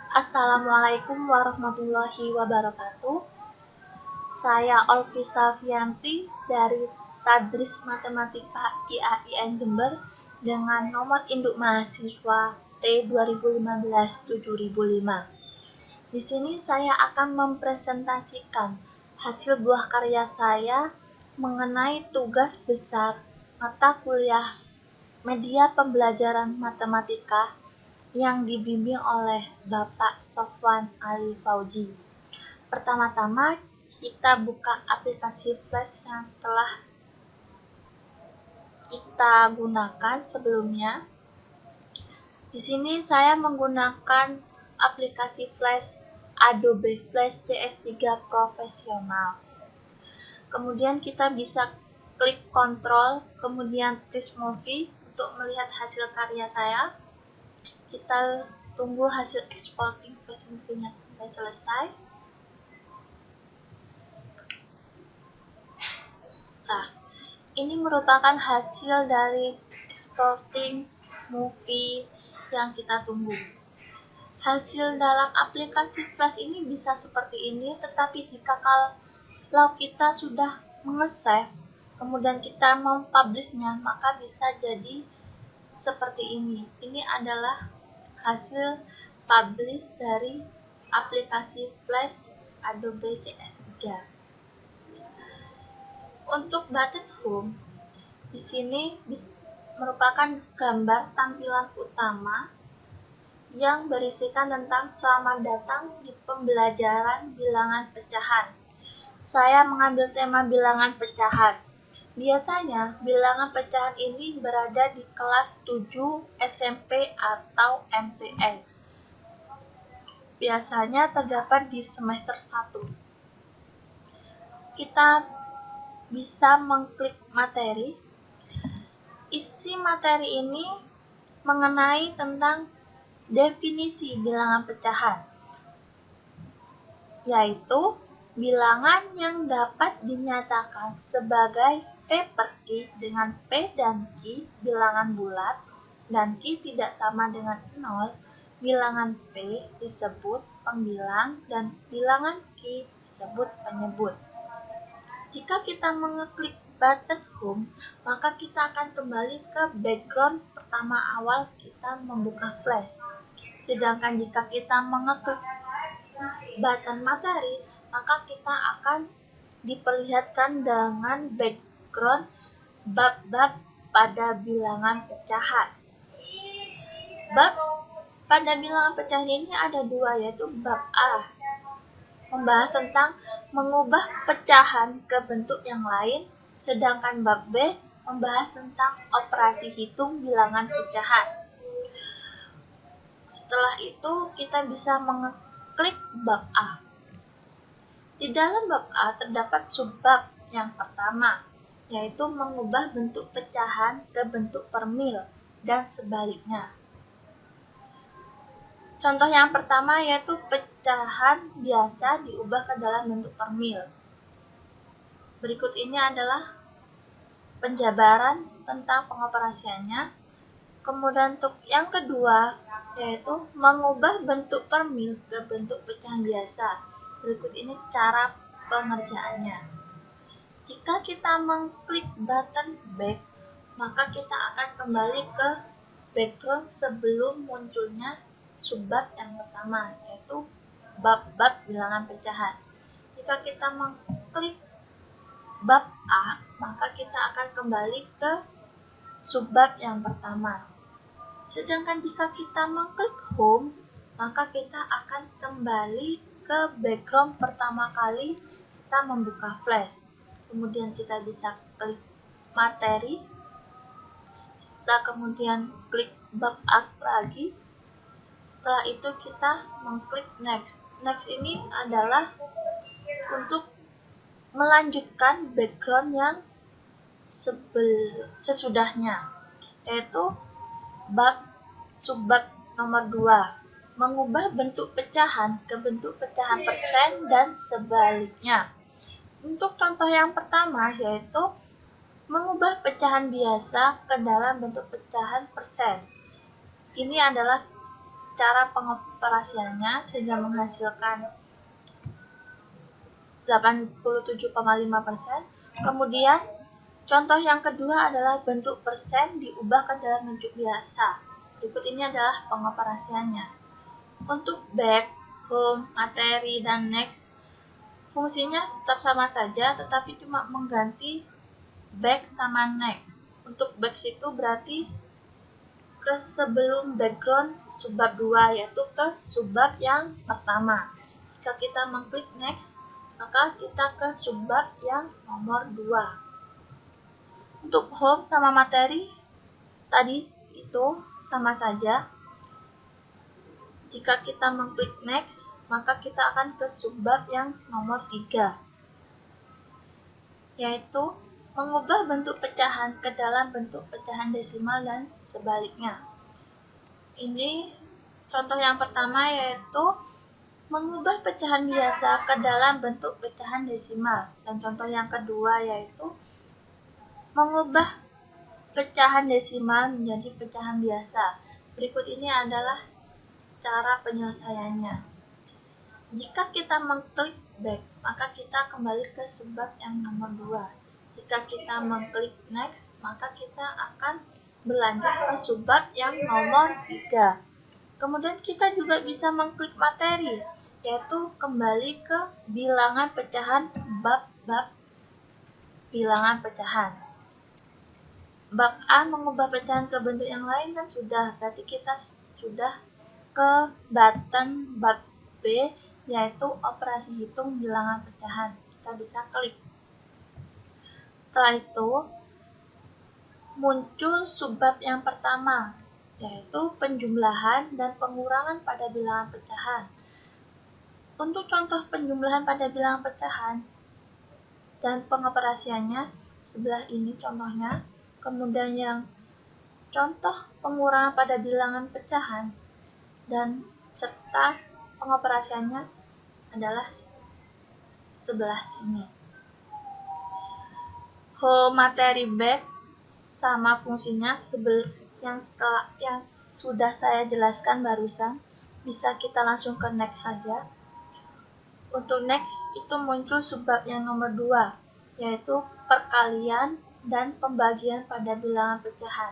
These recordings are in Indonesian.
Assalamualaikum warahmatullahi wabarakatuh. Saya Olvi Safianti dari Tadris Matematika IAIN Jember dengan nomor induk mahasiswa T2015-7005. Di sini saya akan mempresentasikan hasil buah karya saya mengenai tugas besar mata kuliah media pembelajaran matematika yang dibimbing oleh Bapak Sofwan Ali Fauzi. Pertama-tama kita buka aplikasi Flash yang telah kita gunakan sebelumnya. Di sini saya menggunakan aplikasi Flash Adobe Flash CS3 Profesional. Kemudian kita bisa klik Ctrl, kemudian Trace Movie untuk melihat hasil karya saya. Kita tunggu hasil exporting Flash Movie-nya sampai selesai. Nah, ini merupakan hasil dari exporting movie yang kita tunggu. Hasil dalam aplikasi Flash ini bisa seperti ini, tetapi jika kalau kita sudah menge-save, kemudian kita mempublishnya, maka bisa jadi seperti ini. Ini adalah hasil publish dari aplikasi Flash Adobe CS3. Untuk button home, di sini merupakan gambar tampilan utama yang berisikan tentang selamat datang di pembelajaran bilangan pecahan. Saya mengambil tema bilangan pecahan. Biasanya, bilangan pecahan ini berada di kelas 7 SMP atau MTS. Biasanya terdapat di semester 1. Kita bisa mengklik materi. Isi materi ini mengenai tentang definisi bilangan pecahan, yaitu bilangan yang dapat dinyatakan sebagai P per Q dengan P dan Q bilangan bulat dan Q tidak sama dengan 0, bilangan P disebut pembilang dan bilangan Q disebut penyebut. Jika kita mengeklik button home, maka kita akan kembali ke background pertama awal kita membuka Flash. Sedangkan jika kita mengeklik button materi, maka kita akan diperlihatkan dengan background bab-bab pada bilangan pecahan. Bab pada bilangan pecahan ini ada dua, yaitu bab A, membahas tentang mengubah pecahan ke bentuk yang lain, sedangkan bab B membahas tentang operasi hitung bilangan pecahan. Setelah itu, kita bisa mengeklik bab A. Di dalam bab A terdapat subbab yang pertama, yaitu mengubah bentuk pecahan ke bentuk per mil dan sebaliknya. Contoh yang pertama yaitu pecahan biasa diubah ke dalam bentuk per mil. Berikut ini adalah penjabaran tentang pengoperasiannya. Kemudian untuk yang kedua yaitu mengubah bentuk per mil ke bentuk pecahan biasa. Berikut ini cara pengerjaannya. Jika kita mengklik button back, maka kita akan kembali ke background sebelum munculnya subbab yang pertama, yaitu bab-bab bilangan pecahan. Jika kita mengklik bab A, maka kita akan kembali ke subbab yang pertama. Sedangkan jika kita mengklik home, maka kita akan kembali ke background pertama kali kita membuka Flash. Kemudian kita bisa klik materi, kita kemudian klik bab A lagi. Setelah itu kita mengklik next. Next ini adalah untuk melanjutkan background yang sesudahnya, yaitu subbab nomor 2, mengubah bentuk pecahan ke bentuk pecahan persen dan sebaliknya. Untuk contoh yang pertama yaitu mengubah pecahan biasa ke dalam bentuk pecahan persen. Ini adalah cara pengoperasiannya sehingga menghasilkan 87,5%. Kemudian contoh yang kedua adalah bentuk persen diubah ke dalam bentuk biasa. Berikut ini adalah pengoperasiannya. Untuk back, home, materi, dan next, fungsinya tetap sama saja, tetapi cuma mengganti back sama next. Untuk back itu berarti ke sebelum background subbab 2, yaitu ke subbab yang pertama. Jika kita mengklik next, maka kita ke subbab yang nomor 2. Untuk home sama materi, tadi itu sama saja. Jika kita mengklik next, maka kita akan ke subbab yang nomor 3, yaitu mengubah bentuk pecahan ke dalam bentuk pecahan desimal dan sebaliknya. Ini contoh yang pertama, yaitu mengubah pecahan biasa ke dalam bentuk pecahan desimal. Dan contoh yang kedua yaitu mengubah pecahan desimal menjadi pecahan biasa. Berikut ini adalah cara penyelesaiannya. Jika kita mengklik back, maka kita kembali ke subbab yang nomor 2. Jika kita mengklik next, maka kita akan berlanjut ke subbab yang nomor 3. Kemudian kita juga bisa mengklik materi, yaitu kembali ke bilangan pecahan bab bilangan pecahan. Bab A mengubah pecahan ke bentuk yang lain kan sudah, berarti kita sudah ke button bab B, yaitu operasi hitung bilangan pecahan. Kita bisa klik. Setelah itu muncul subbab yang pertama, yaitu penjumlahan dan pengurangan pada bilangan pecahan. Untuk contoh penjumlahan pada bilangan pecahan dan pengoperasiannya sebelah ini contohnya. Kemudian yang contoh pengurangan pada bilangan pecahan dan serta pengoperasiannya adalah sebelah sini. Whole materi back sama fungsinya yang sudah saya jelaskan barusan. Bisa kita langsung ke next saja. Untuk next itu muncul subbab yang nomor 2, yaitu perkalian dan pembagian pada bilangan pecahan.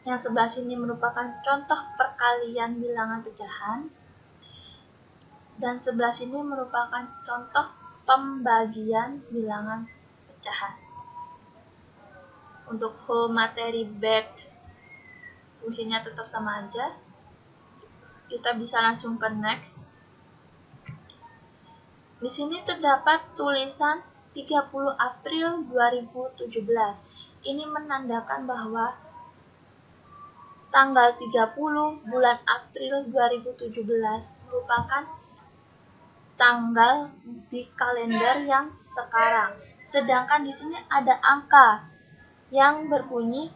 Yang sebelah sini merupakan contoh perkalian bilangan pecahan, dan sebelah sini merupakan contoh pembagian bilangan pecahan. Untuk whole materi back fungsinya tetap sama aja. Kita bisa langsung ke next. Di sini terdapat tulisan 30 April 2017. Ini menandakan bahwa tanggal 30 bulan April 2017 merupakan tanggal di kalender yang sekarang. Sedangkan di sini ada angka yang berbunyi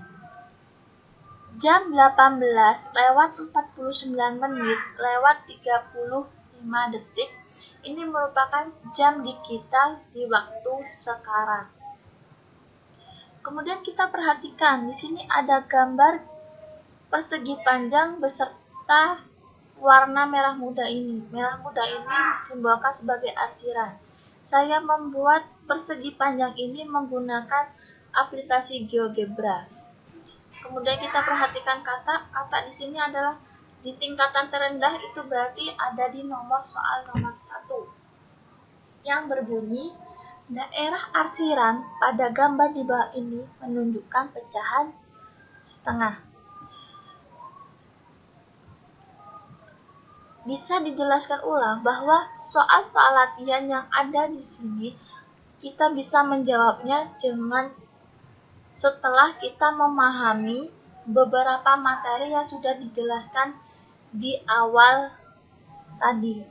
jam 18:49:35. Ini merupakan jam digital di waktu sekarang. Kemudian kita perhatikan di sini ada gambar persegi panjang beserta warna merah muda ini. Merah muda ini disimbolkan sebagai arsiran. Saya membuat persegi panjang ini menggunakan aplikasi GeoGebra. Kemudian kita perhatikan kata di sini adalah di tingkatan terendah, itu berarti ada di soal nomor 1 yang berbunyi daerah arsiran pada gambar di bawah ini menunjukkan pecahan setengah. Bisa dijelaskan ulang bahwa soal-soal latihan yang ada di sini kita bisa menjawabnya dengan setelah kita memahami beberapa materi yang sudah dijelaskan di awal tadi,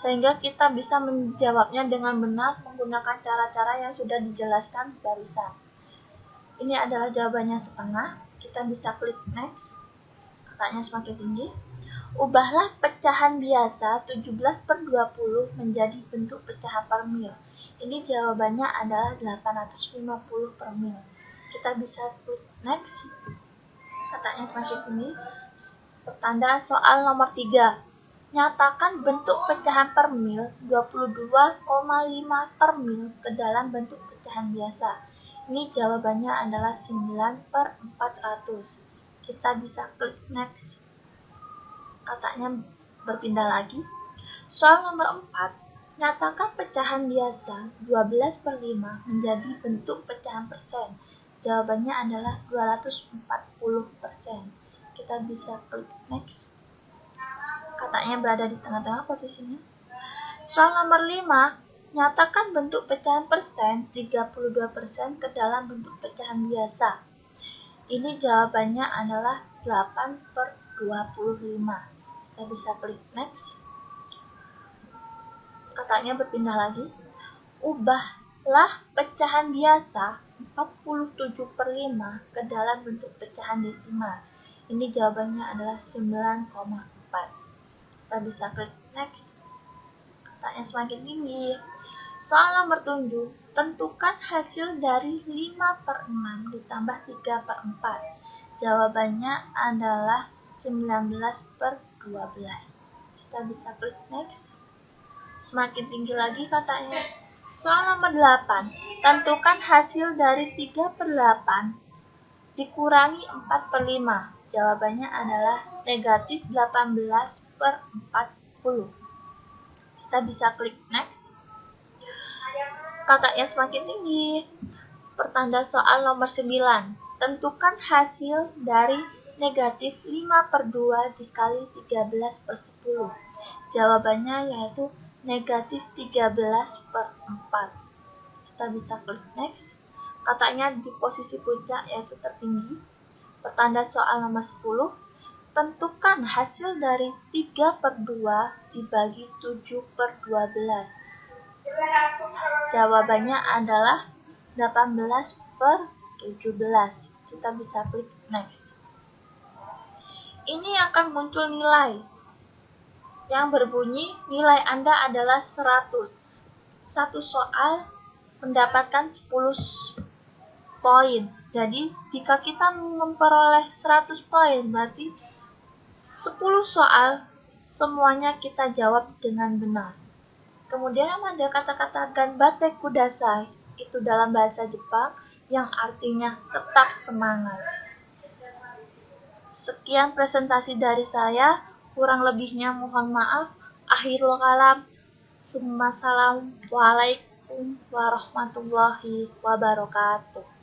sehingga kita bisa menjawabnya dengan benar menggunakan cara-cara yang sudah dijelaskan barusan. Ini adalah jawabannya setengah. Kita bisa klik next. Kakaknya semakin tinggi. Ubahlah pecahan biasa 17/20 menjadi bentuk pecahan per mil. Ini jawabannya adalah 850 per mil. Kita bisa klik next. Kakaknya semakin tinggi. Pertanda soal nomor 3. Nyatakan bentuk pecahan per mil 22,5 per mil ke dalam bentuk pecahan biasa. Ini jawabannya adalah 9/400. Kita bisa klik next. Katanya berpindah lagi. Soal nomor 4. Nyatakan pecahan biasa 12/5 menjadi bentuk pecahan persen. Jawabannya adalah 240%. Kita bisa klik next. Katanya berada di tengah-tengah posisinya. Soal nomor 5. Nyatakan bentuk pecahan persen 32% ke dalam bentuk pecahan biasa. Ini jawabannya adalah 8/25. Kita bisa klik next. Katanya berpindah lagi. Ubahlah pecahan biasa 47/5 ke dalam bentuk pecahan desimal. Ini jawabannya adalah 9,4. Kita bisa klik next. Katanya semakin tinggi. Soal nomor 7. Tentukan hasil dari 5/6 ditambah 3/4. Jawabannya adalah 19/12. Kita bisa klik next. Semakin tinggi lagi katanya. Soal nomor 8. Tentukan hasil dari 3/8 dikurangi 4/5. Jawabannya adalah negatif 18/40. Kita bisa klik next. Katanya semakin tinggi. Pertanda soal nomor 9. Tentukan hasil dari negatif 5/2 dikali 13/10. Jawabannya yaitu negatif 13/4. Kita bisa klik next. Katanya di posisi puncak yaitu tertinggi. Pertanda soal nomor 10. Tentukan hasil dari 3/2 dibagi 7/12. Jawabannya adalah 18/17. Kita bisa klik next. Ini akan muncul nilai yang berbunyi nilai Anda adalah 100. Satu soal mendapatkan 10 poin. Jadi, jika kita memperoleh 100 poin, berarti 10 soal semuanya kita jawab dengan benar. Kemudian ada kata-kata ganbate kudasai, itu dalam bahasa Jepang yang artinya tetap semangat. Sekian presentasi dari saya, kurang lebihnya mohon maaf. Akhirul kalam. Assalamualaikum warahmatullahi wabarakatuh.